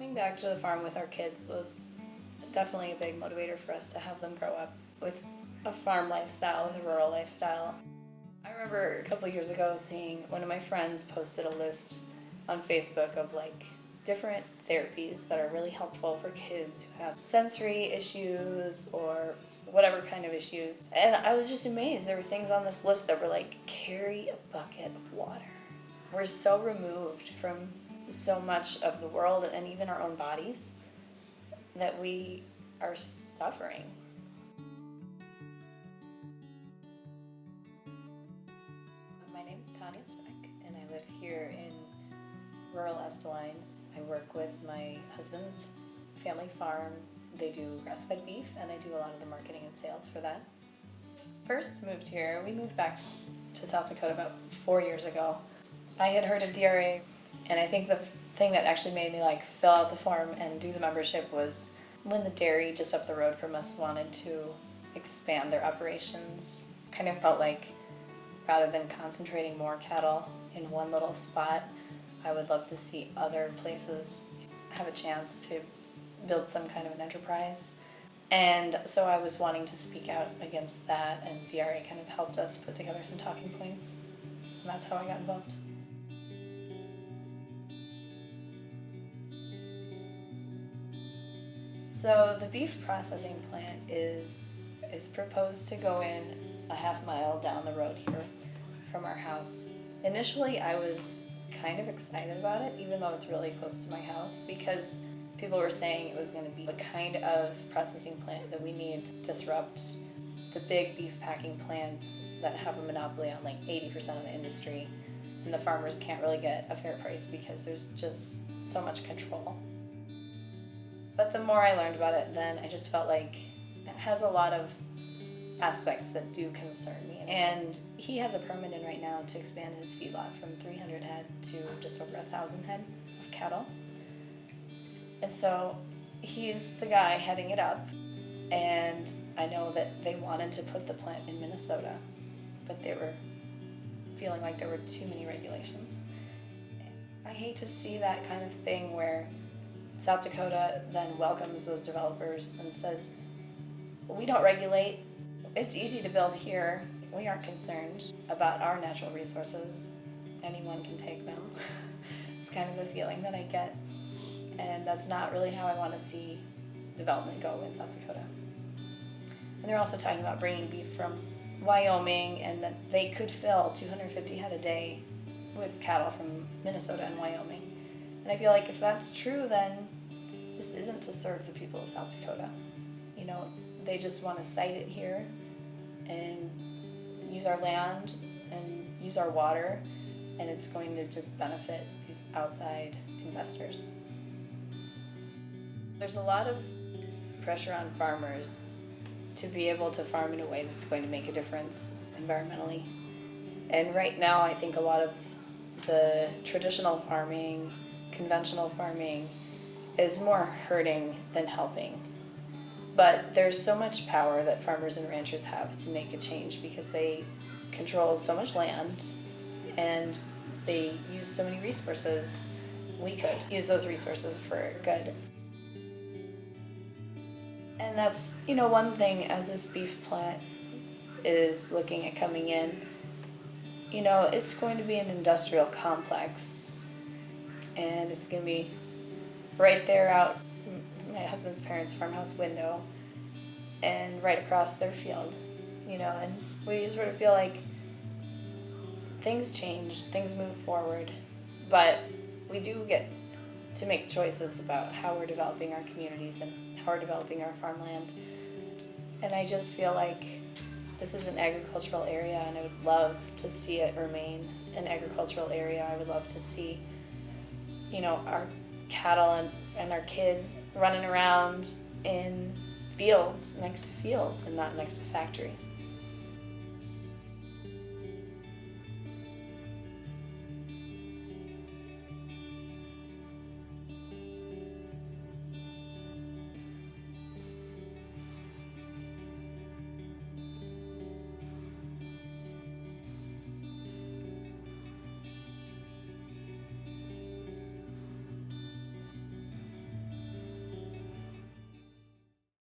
Coming back to the farm with our kids was definitely a big motivator for us to have them grow up with a farm lifestyle, with a rural lifestyle. I remember a couple of years ago seeing one of my friends posted a list on Facebook of different therapies that are really helpful for kids who have sensory issues or whatever kind of issues. And I was just amazed. There were things on this list that were like, carry a bucket of water. We're so removed from so much of the world and even our own bodies that we are suffering. My name's Tanya Svec, and I live here in rural Esteline. I work with my husband's family farm. They do grass-fed beef, and I do a lot of the marketing and sales for that. First moved here, we moved back to South Dakota about 4 years ago. I had heard of DRA, and I think the thing that actually made me fill out the form and do the membership was when the dairy just up the road from us wanted to expand their operations. Kind of felt like rather than concentrating more cattle in one little spot, I would love to see other places have a chance to build some kind of an enterprise. And so I was wanting to speak out against that, and DRA kind of helped us put together some talking points, and that's how I got involved. So the beef processing plant is proposed to go in a half mile down the road here from our house. Initially I was kind of excited about it, even though it's really close to my house, because people were saying it was going to be the kind of processing plant that we need to disrupt the big beef packing plants that have a monopoly on 80% of the industry, and the farmers can't really get a fair price because there's just so much control. But the more I learned about it, then I just felt like it has a lot of aspects that do concern me. And he has a permit in right now to expand his feedlot from 300 head to just over 1,000 head of cattle. And so he's the guy heading it up, and I know that they wanted to put the plant in Minnesota, but they were feeling like there were too many regulations. I hate to see that kind of thing where South Dakota then welcomes those developers and says, well, we don't regulate, it's easy to build here, we aren't concerned about our natural resources, anyone can take them. It's kind of the feeling that I get. And that's not really how I want to see development go in South Dakota. And they're also talking about bringing beef from Wyoming, and that they could fill 250 head a day with cattle from Minnesota and Wyoming. And I feel like if that's true, then this isn't to serve the people of South Dakota. They just want to site it here and use our land and use our water, and it's going to just benefit these outside investors. There's a lot of pressure on farmers to be able to farm in a way that's going to make a difference environmentally. And right now I think a lot of the traditional farming, conventional farming, is more hurting than helping. But there's so much power that farmers and ranchers have to make a change because they control so much land and they use so many resources. We could use those resources for good. And that's, one thing as this beef plant is looking at coming in, it's going to be an industrial complex, and it's going to be right there out my husband's parents' farmhouse window and right across their field, and we sort of feel like things change, things move forward, but we do get to make choices about how we're developing our communities and how we're developing our farmland. And I just feel like this is an agricultural area, and I would love to see it remain an agricultural area. I would love to see, our cattle and our kids running around in fields, next to fields, and not next to factories.